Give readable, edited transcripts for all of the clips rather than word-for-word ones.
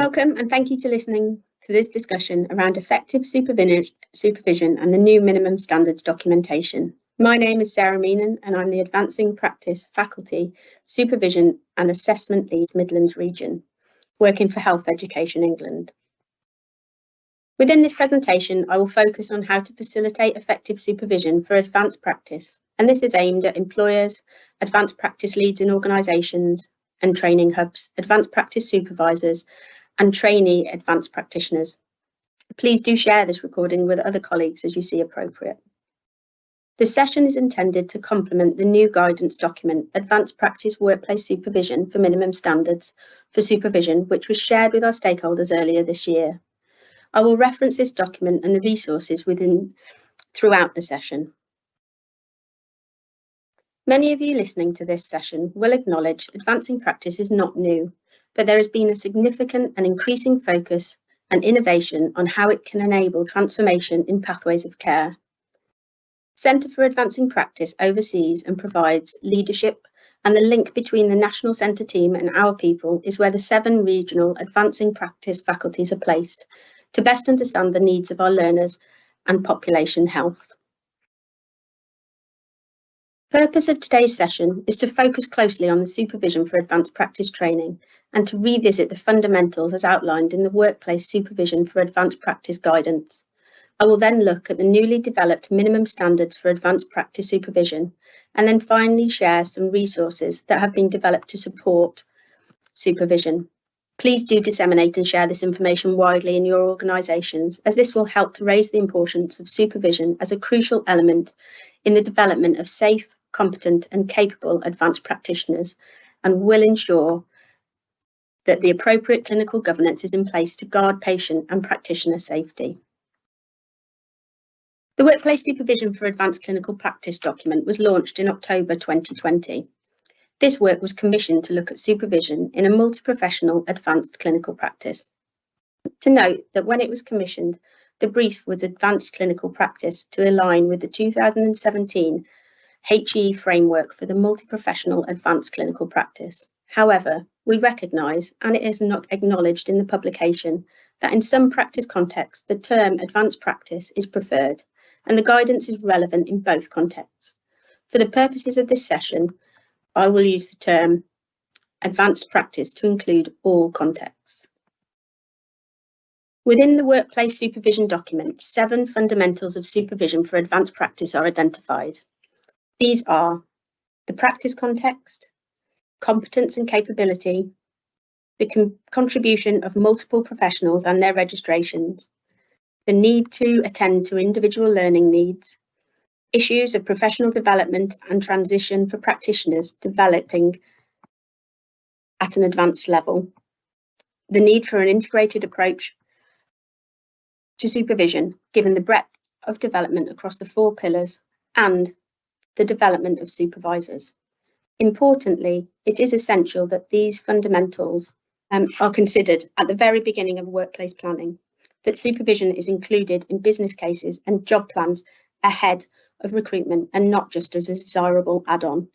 Welcome and thank you for listening to this discussion around effective supervision and the new minimum standards documentation. My name is Sarah Meenan and I'm the Advancing Practice Faculty Supervision and Assessment Lead Midlands region, working for Health Education England. Within this presentation, I will focus on how to facilitate effective supervision for advanced practice, and this is aimed at employers, advanced practice leads in organisations and training hubs, advanced practice supervisors and trainee advanced practitioners. Please do share this recording with other colleagues as you see appropriate. This session is intended to complement the new guidance document, Advanced Practice Workplace Supervision for Minimum Standards for Supervision, which was shared with our stakeholders earlier this year. I will reference this document and the resources throughout the session. Many of you listening to this session will acknowledge advancing practice is not new, but there has been a significant and increasing focus and innovation on how it can enable transformation in pathways of care. Centre for Advancing Practice oversees and provides leadership, and the link between the National Centre team and our people is where the 7 regional advancing practice faculties are placed to best understand the needs of our learners and population health. The purpose of today's session is to focus closely on the supervision for advanced practice training and to revisit the fundamentals as outlined in the Workplace Supervision for Advanced Practice guidance. I will then look at the newly developed minimum standards for advanced practice supervision and then finally share some resources that have been developed to support supervision. Please do disseminate and share this information widely in your organisations, as this will help to raise the importance of supervision as a crucial element in the development of safe, competent and capable advanced practitioners, and will ensure that the appropriate clinical governance is in place to guard patient and practitioner safety. The Workplace Supervision for Advanced Clinical Practice document was launched in October 2020. This work was commissioned to look at supervision in a multi-professional advanced clinical practice. To note that when it was commissioned, the brief was advanced clinical practice to align with the 2017 HE framework for the multi-professional advanced clinical practice. However, we recognise, and it is not acknowledged in the publication, that in some practice contexts, the term advanced practice is preferred, and the guidance is relevant in both contexts. For the purposes of this session, I will use the term advanced practice to include all contexts. Within the Workplace Supervision document, 7 fundamentals of supervision for advanced practice are identified. These are the practice context, competence and capability, the contribution of multiple professionals and their registrations, the need to attend to individual learning needs, issues of professional development and transition for practitioners developing at an advanced level, the need for an integrated approach to supervision given the breadth of development across the 4 pillars, and the development of supervisors. Importantly, it is essential that these fundamentals are considered at the very beginning of workplace planning, that supervision is included in business cases and job plans ahead of recruitment and not just as a desirable add-on.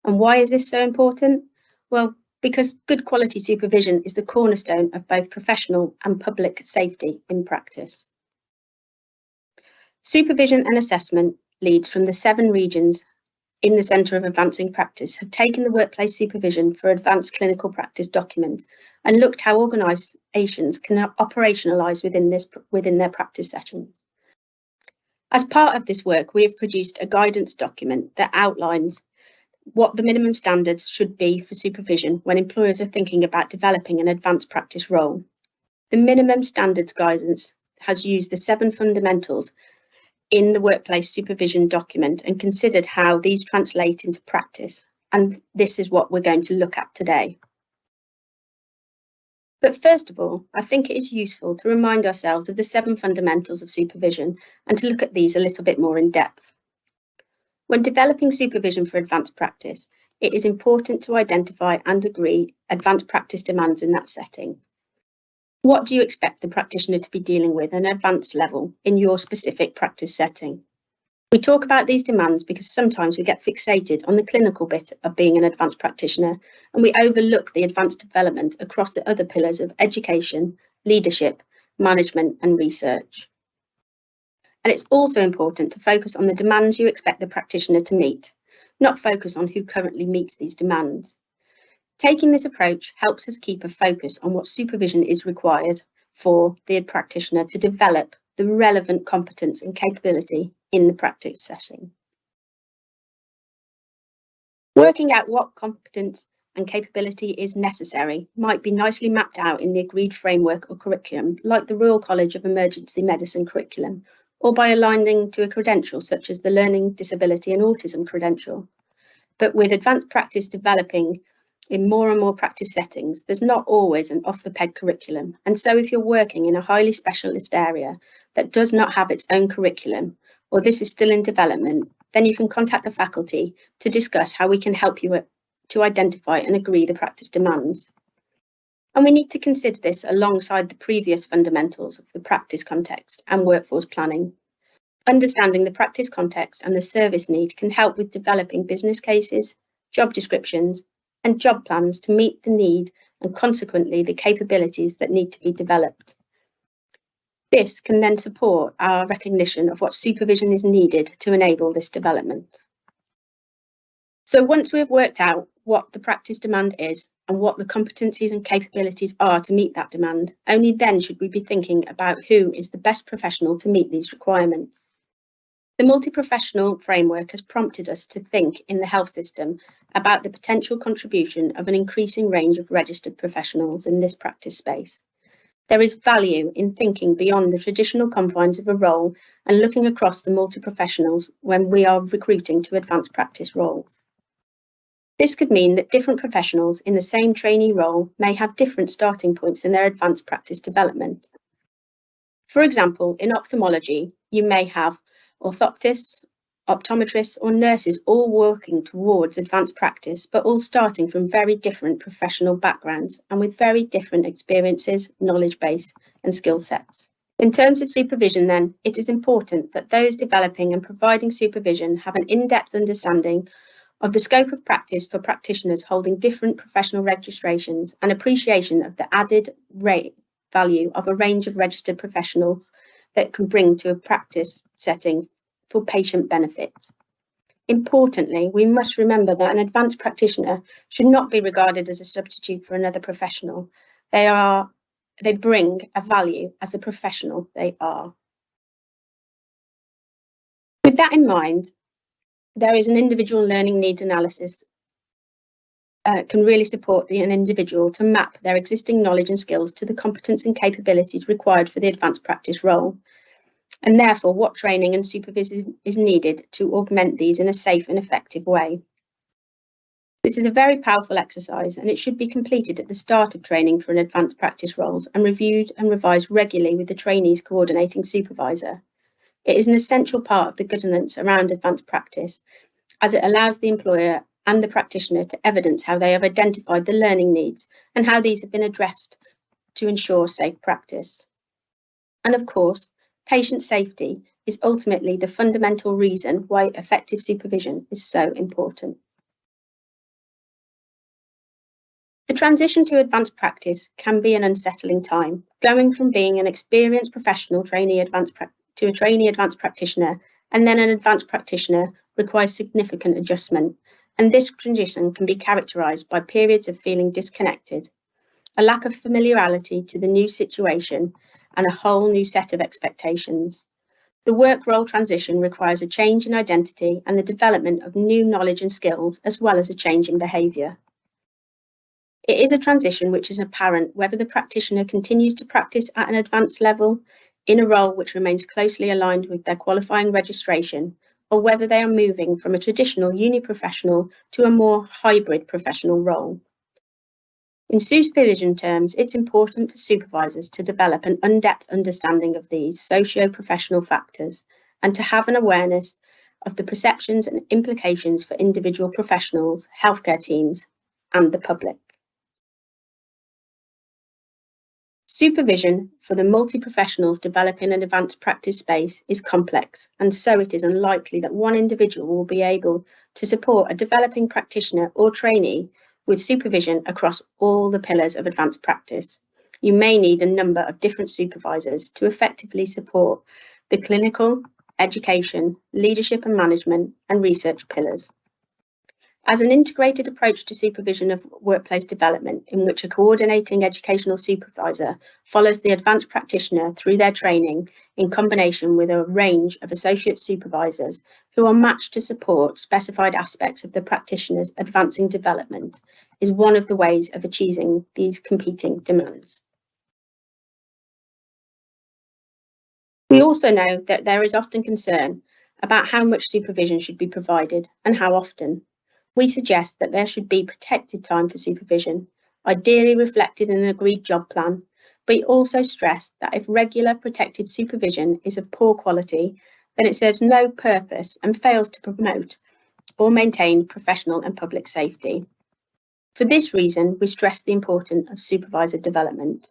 And why is this so important? Well, because good quality supervision is the cornerstone of both professional and public safety in practice. Supervision and assessment leads from the 7 regions in the Centre of Advancing Practice have taken the Workplace Supervision for Advanced Clinical Practice document and looked how organisations can operationalise within their practice sessions. As part of this work, we have produced a guidance document that outlines what the minimum standards should be for supervision when employers are thinking about developing an advanced practice role. The minimum standards guidance has used the 7 fundamentals in the Workplace Supervision document and considered how these translate into practice, and this is what we're going to look at today. But first of all, I think it is useful to remind ourselves of the 7 fundamentals of supervision and to look at these a little bit more in depth. When developing supervision for advanced practice, it is important to identify and agree advanced practice demands in that setting. What do you expect the practitioner to be dealing with at an advanced level in your specific practice setting? We talk about these demands because sometimes we get fixated on the clinical bit of being an advanced practitioner and we overlook the advanced development across the other pillars of education, leadership, management and research. And it's also important to focus on the demands you expect the practitioner to meet, not focus on who currently meets these demands. Taking this approach helps us keep a focus on what supervision is required for the practitioner to develop the relevant competence and capability in the practice setting. Working out what competence and capability is necessary might be nicely mapped out in the agreed framework or curriculum, like the Royal College of Emergency Medicine curriculum, or by aligning to a credential such as the Learning Disability and Autism credential. But with advanced practice developing in more and more practice settings, there's not always an off-the-peg curriculum. And so if you're working in a highly specialist area that does not have its own curriculum, or this is still in development, then you can contact the faculty to discuss how we can help you to identify and agree the practice demands. And we need to consider this alongside the previous fundamentals of the practice context and workforce planning. Understanding the practice context and the service need can help with developing business cases, job descriptions, and job plans to meet the need and consequently the capabilities that need to be developed. This can then support our recognition of what supervision is needed to enable this development. So once we have worked out what the practice demand is and what the competencies and capabilities are to meet that demand, only then should we be thinking about who is the best professional to meet these requirements. The multi-professional framework has prompted us to think in the health system about the potential contribution of an increasing range of registered professionals in this practice space. There is value in thinking beyond the traditional confines of a role and looking across the multi-professionals when we are recruiting to advanced practice roles. This could mean that different professionals in the same trainee role may have different starting points in their advanced practice development. For example, in ophthalmology, you may have orthoptists, optometrists or nurses all working towards advanced practice, but all starting from very different professional backgrounds and with very different experiences, knowledge base and skill sets. In terms of supervision then, it is important that those developing and providing supervision have an in-depth understanding of the scope of practice for practitioners holding different professional registrations and appreciation of the added value of a range of registered professionals that can bring to a practice setting for patient benefit. Importantly, we must remember that an advanced practitioner should not be regarded as a substitute for another professional. They bring a value as a professional they are. With that in mind, there is an individual learning needs analysis can really support an individual to map their existing knowledge and skills to the competence and capabilities required for the advanced practice role, and therefore what training and supervision is needed to augment these in a safe and effective way. This is a very powerful exercise and it should be completed at the start of training for an advanced practice roles and reviewed and revised regularly with the trainee's coordinating supervisor. It is an essential part of the governance around advanced practice as it allows the employer and the practitioner to evidence how they have identified the learning needs and how these have been addressed to ensure safe practice. And of course, patient safety is ultimately the fundamental reason why effective supervision is so important. The transition to advanced practice can be an unsettling time, going from being an experienced professional to a trainee advanced practitioner, and then an advanced practitioner requires significant adjustment. And this transition can be characterised by periods of feeling disconnected, a lack of familiarity to the new situation, and a whole new set of expectations. The work role transition requires a change in identity and the development of new knowledge and skills, as well as a change in behaviour. It is a transition which is apparent whether the practitioner continues to practice at an advanced level in a role which remains closely aligned with their qualifying registration, or whether they are moving from a traditional uni-professional to a more hybrid professional role. In supervision terms, it's important for supervisors to develop an in-depth understanding of these socio-professional factors and to have an awareness of the perceptions and implications for individual professionals, healthcare teams, and the public. Supervision for the multi-professionals developing an advanced practice space is complex, and so it is unlikely that one individual will be able to support a developing practitioner or trainee with supervision across all the pillars of advanced practice. You may need a number of different supervisors to effectively support the clinical, education, leadership and management, and research pillars. As an integrated approach to supervision of workplace development, in which a coordinating educational supervisor follows the advanced practitioner through their training in combination with a range of associate supervisors who are matched to support specified aspects of the practitioner's advancing development, is one of the ways of achieving these competing demands. We also know that there is often concern about how much supervision should be provided and how often. We suggest that there should be protected time for supervision, ideally reflected in an agreed job plan, but we also stress that if regular protected supervision is of poor quality, then it serves no purpose and fails to promote or maintain professional and public safety. For this reason, we stress the importance of supervisor development.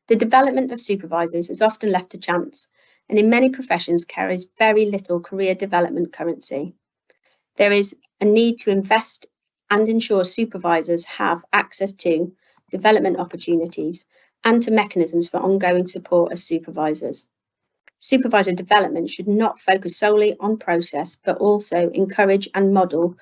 The development of supervisors is often left to chance, and in many professions carries very little career development currency. There is a need to invest and ensure supervisors have access to development opportunities and to mechanisms for ongoing support as supervisors. Supervisor development should not focus solely on process, but also encourage and model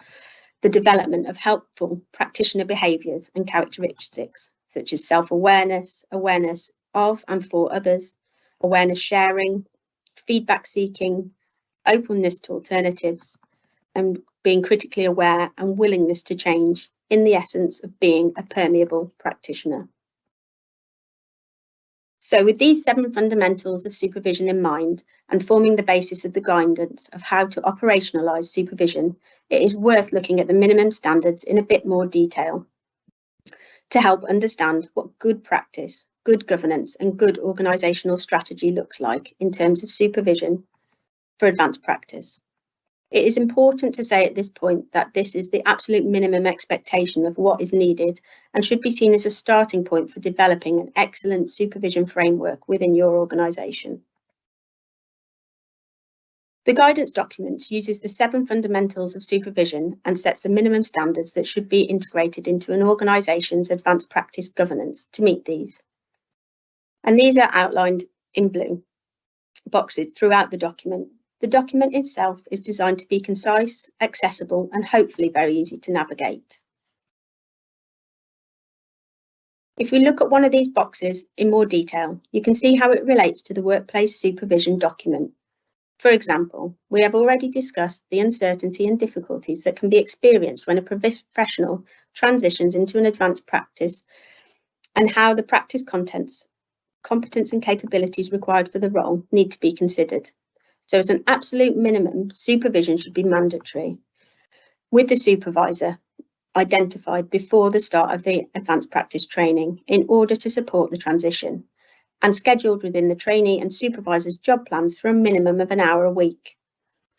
the development of helpful practitioner behaviours and characteristics, such as self-awareness, awareness of and for others, awareness sharing, feedback seeking, openness to alternatives, and being critically aware and willingness to change, in the essence of being a permeable practitioner. So with these 7 fundamentals of supervision in mind and forming the basis of the guidance of how to operationalise supervision, it is worth looking at the minimum standards in a bit more detail to help understand what good practice, good governance and good organisational strategy looks like in terms of supervision for advanced practice. It is important to say at this point that this is the absolute minimum expectation of what is needed and should be seen as a starting point for developing an excellent supervision framework within your organisation. The guidance document uses the 7 fundamentals of supervision and sets the minimum standards that should be integrated into an organisation's advanced practice governance to meet these. And these are outlined in blue boxes throughout the document. The document itself is designed to be concise, accessible, and hopefully very easy to navigate. If we look at one of these boxes in more detail, you can see how it relates to the workplace supervision document. For example, we have already discussed the uncertainty and difficulties that can be experienced when a professional transitions into an advanced practice and how the practice contents, competence and capabilities required for the role need to be considered. So as an absolute minimum, supervision should be mandatory, with the supervisor identified before the start of the advanced practice training in order to support the transition, and scheduled within the trainee and supervisor's job plans for a minimum of an hour a week.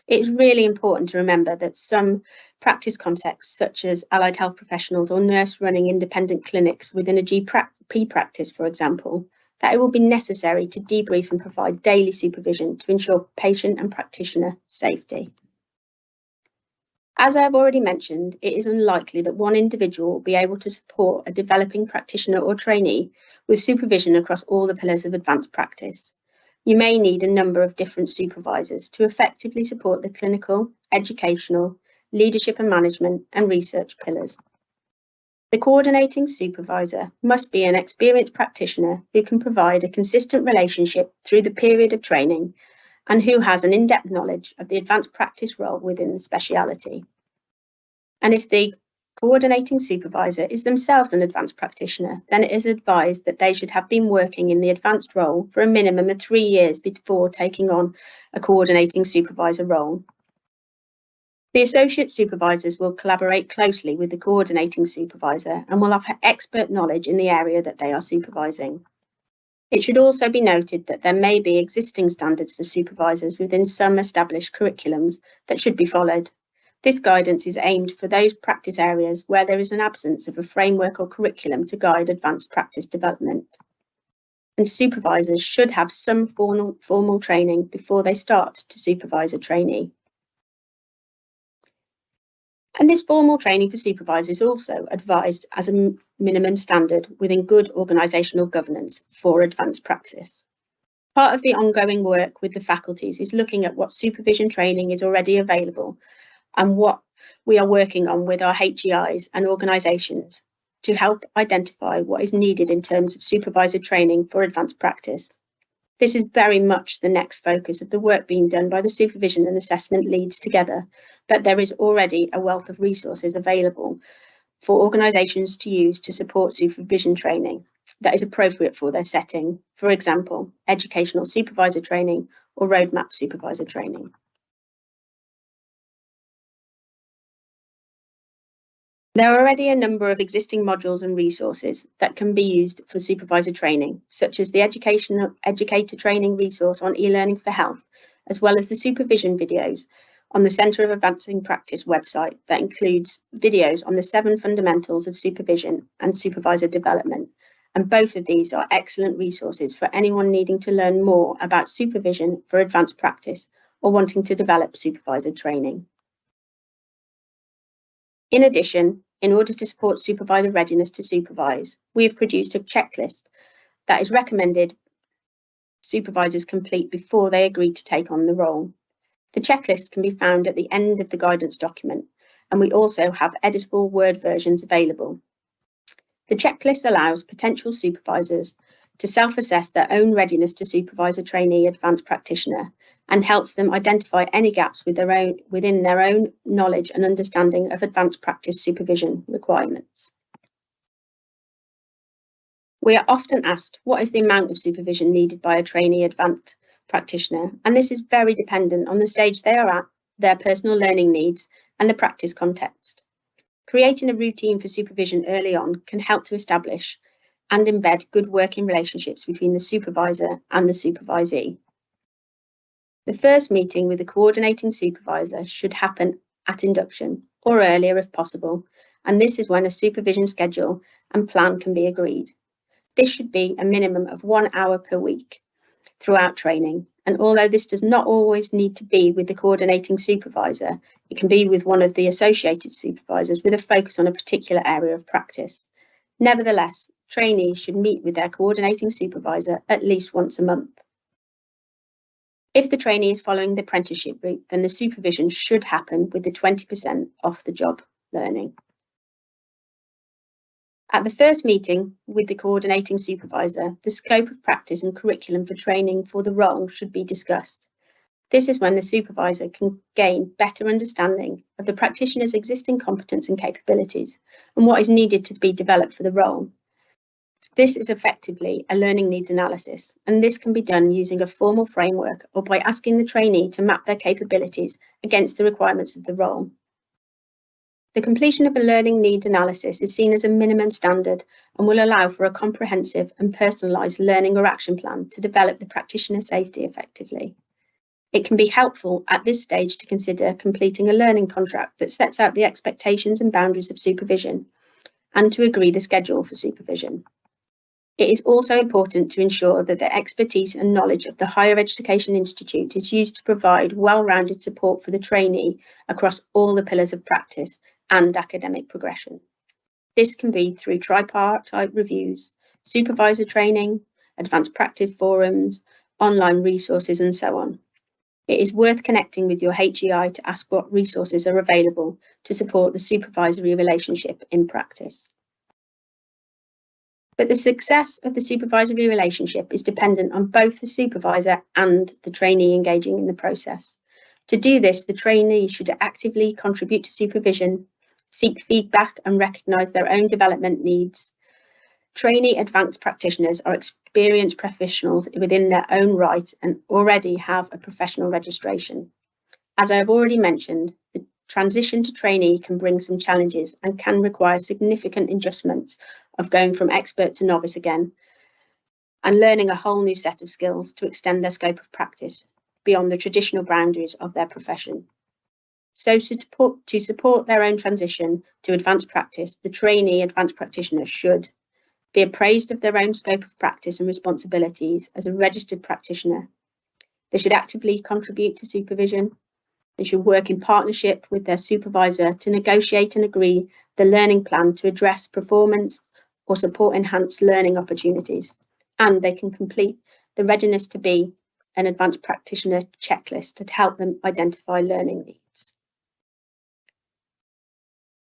It is really important to remember that some practice contexts, such as allied health professionals or nurse running independent clinics within a GP practice, for example, that it will be necessary to debrief and provide daily supervision to ensure patient and practitioner safety. As I have already mentioned, it is unlikely that one individual will be able to support a developing practitioner or trainee with supervision across all the pillars of advanced practice. You may need a number of different supervisors to effectively support the clinical, educational, leadership and management, and research pillars. The coordinating supervisor must be an experienced practitioner who can provide a consistent relationship through the period of training and who has an in-depth knowledge of the advanced practice role within the speciality. And if the coordinating supervisor is themselves an advanced practitioner, then it is advised that they should have been working in the advanced role for a minimum of 3 years before taking on a coordinating supervisor role. The associate supervisors will collaborate closely with the coordinating supervisor and will have expert knowledge in the area that they are supervising. It should also be noted that there may be existing standards for supervisors within some established curriculums that should be followed. This guidance is aimed for those practice areas where there is an absence of a framework or curriculum to guide advanced practice development. and supervisors should have some formal training before they start to supervise a trainee. And this formal training for supervisors is also advised as a minimum standard within good organisational governance for advanced practice. Part of the ongoing work with the faculties is looking at what supervision training is already available and what we are working on with our HEIs and organisations to help identify what is needed in terms of supervisor training for advanced practice. This is very much the next focus of the work being done by the supervision and assessment leads together, but there is already a wealth of resources available for organisations to use to support supervision training that is appropriate for their setting, for example, educational supervisor training or roadmap supervisor training. There are already a number of existing modules and resources that can be used for supervisor training, such as the educator training resource on e-learning for health, as well as the supervision videos on the Centre of Advancing Practice website that includes videos on the 7 fundamentals of supervision and supervisor development. And both of these are excellent resources for anyone needing to learn more about supervision for advanced practice or wanting to develop supervisor training. In addition, in order to support supervisor readiness to supervise, we have produced a checklist that is recommended supervisors complete before they agree to take on the role. The checklist can be found at the end of the guidance document, and we also have editable Word versions available. The checklist allows potential supervisors to self-assess their own readiness to supervise a trainee advanced practitioner and helps them identify any gaps within their own knowledge and understanding of advanced practice supervision requirements. We are often asked, what is the amount of supervision needed by a trainee advanced practitioner? And this is very dependent on the stage they are at, their personal learning needs, and the practice context. Creating a routine for supervision early on can help to establish and embed good working relationships between the supervisor and the supervisee. The first meeting with the coordinating supervisor should happen at induction or earlier if possible, and this is when a supervision schedule and plan can be agreed. This should be a minimum of 1 hour per week throughout training, and although this does not always need to be with the coordinating supervisor, it can be with one of the associated supervisors with a focus on a particular area of practice. Nevertheless, trainees should meet with their coordinating supervisor at least once a month. If the trainee is following the apprenticeship route, then the supervision should happen with the 20% off the job learning. At the first meeting with the coordinating supervisor, the scope of practice and curriculum for training for the role should be discussed. This is when the supervisor can gain better understanding of the practitioner's existing competence and capabilities and what is needed to be developed for the role. This is effectively a learning needs analysis, and this can be done using a formal framework or by asking the trainee to map their capabilities against the requirements of the role. The completion of a learning needs analysis is seen as a minimum standard and will allow for a comprehensive and personalised learning or action plan to develop the practitioner's safety effectively. It can be helpful at this stage to consider completing a learning contract that sets out the expectations and boundaries of supervision and to agree the schedule for supervision. It is also important to ensure that the expertise and knowledge of the Higher Education Institute is used to provide well-rounded support for the trainee across all the pillars of practice and academic progression. This can be through tripartite reviews, supervisor training, advanced practice forums, online resources, and so on. It is worth connecting with your HEI to ask what resources are available to support the supervisory relationship in practice. But the success of the supervisory relationship is dependent on both the supervisor and the trainee engaging in the process. To do this, the trainee should actively contribute to supervision, seek feedback and recognise their own development needs. Trainee advanced practitioners are experienced professionals within their own right and already have a professional registration. As I have already mentioned, the transition to trainee can bring some challenges and can require significant adjustments of going from expert to novice again and learning a whole new set of skills to extend their scope of practice beyond the traditional boundaries of their profession. So to support their own transition to advanced practice, the trainee advanced practitioner should be appraised of their own scope of practice and responsibilities as a registered practitioner. They should actively contribute to supervision. They should work in partnership with their supervisor to negotiate and agree the learning plan to address performance or support enhanced learning opportunities. And they can complete the readiness to be an advanced practitioner checklist to help them identify learning needs.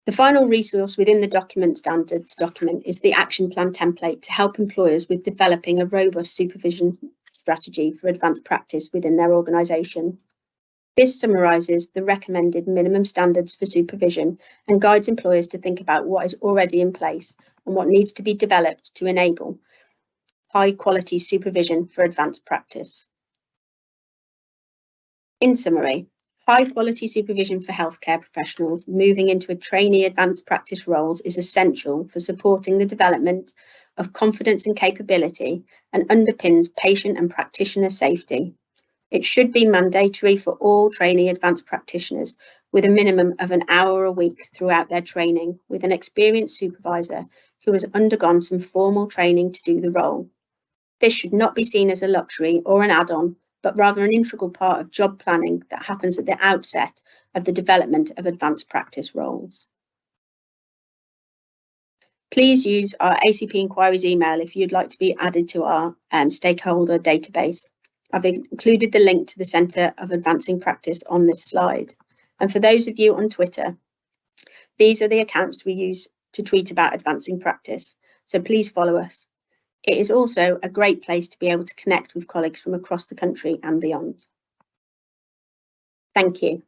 The final resource within the document standards document is the action plan template to help employers with developing a robust supervision strategy for advanced practice within their organisation. This summarises the recommended minimum standards for supervision and guides employers to think about what is already in place and what needs to be developed to enable high quality supervision for advanced practice. In summary, high quality supervision for healthcare professionals moving into a trainee advanced practice roles is essential for supporting the development of confidence and capability and underpins patient and practitioner safety. It should be mandatory for all trainee advanced practitioners with a minimum of an hour a week throughout their training with an experienced supervisor who has undergone some formal training to do the role. This should not be seen as a luxury or an add-on, but rather an integral part of job planning that happens at the outset of the development of advanced practice roles. Please use our ACP Inquiries email if you'd like to be added to our stakeholder database. I've included the link to the Centre of Advancing Practice on this slide. And for those of you on Twitter, these are the accounts we use to tweet about advancing practice, so please follow us. It is also a great place to be able to connect with colleagues from across the country and beyond. Thank you.